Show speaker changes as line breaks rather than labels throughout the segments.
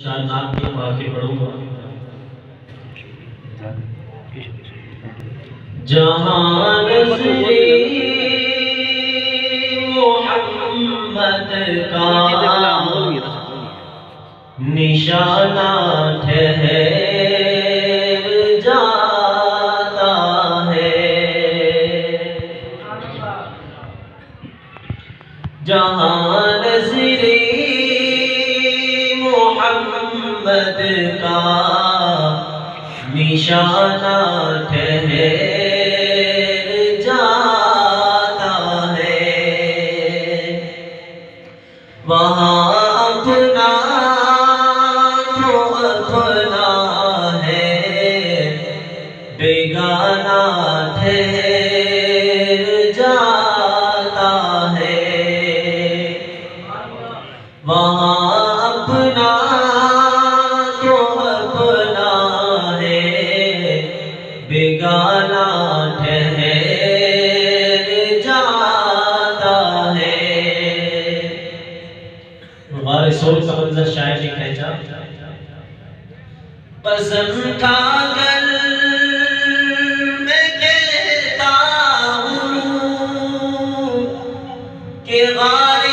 چار نام کی پڑھ کے پڑھوں گا. جہاں نظری محمد کا نشانہ ٹھہر جاتا ہے، جہاں نظری محمد کا نشانہ ٹھہر جاتا ہے، وہاں اپنا تو اپنا ہے، بیگانہ ٹھہر جاتا ہے، وہاں اپنا تو اپنا ہے، بیگانہ ٹھہر جاتا ہے. غار سول کا منظر شاعر نے کھینچا. قسم کھا کر میں کہتا ہوں کہ غار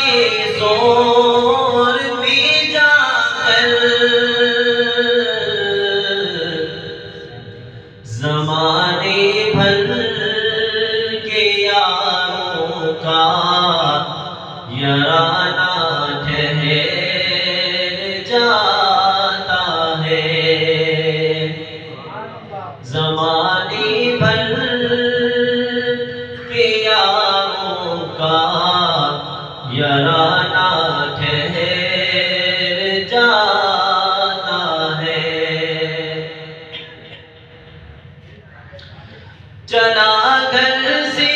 سول میں جا کر زمانے بھر کے یاروں کا یارانہ ٹھہر جاتا ہے، زمانے بھر کے یاروں کا یارانہ ٹھہر جاتا ہے. چلا گھر سے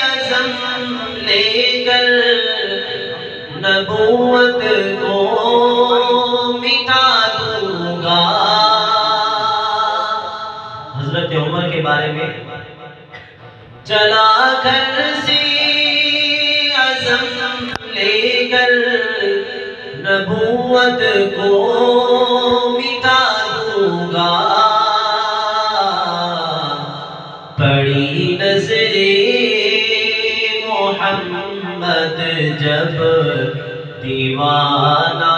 عزم لے کر نبوت کو مٹا دوں گا. حضرت عمر کے بارے میں چلا گھر سے عزم لے کر نبوت کو مٹا دوں گا. پڑی نظر محمد جب دیوانہ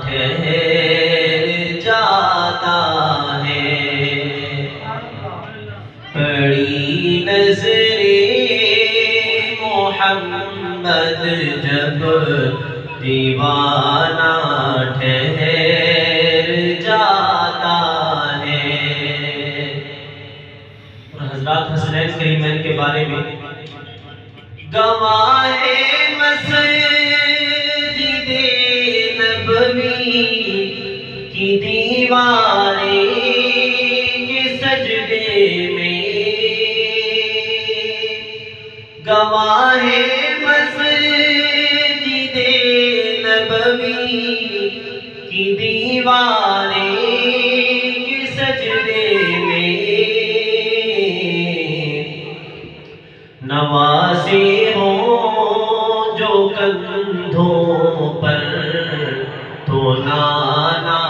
ٹھہر جاتا ہے، پڑی نظر محمد جب دیوانہ ٹھہر جاتا ہے. حضرات حسنین کریمین کے بارے میں گواہ مسجد نبوی کی دیواریں کے سجدے میں، گواہ مسجد نبوی کی دیواریں کے سجدے میں، نوازے ہوں جو کندھوں پر تو نانا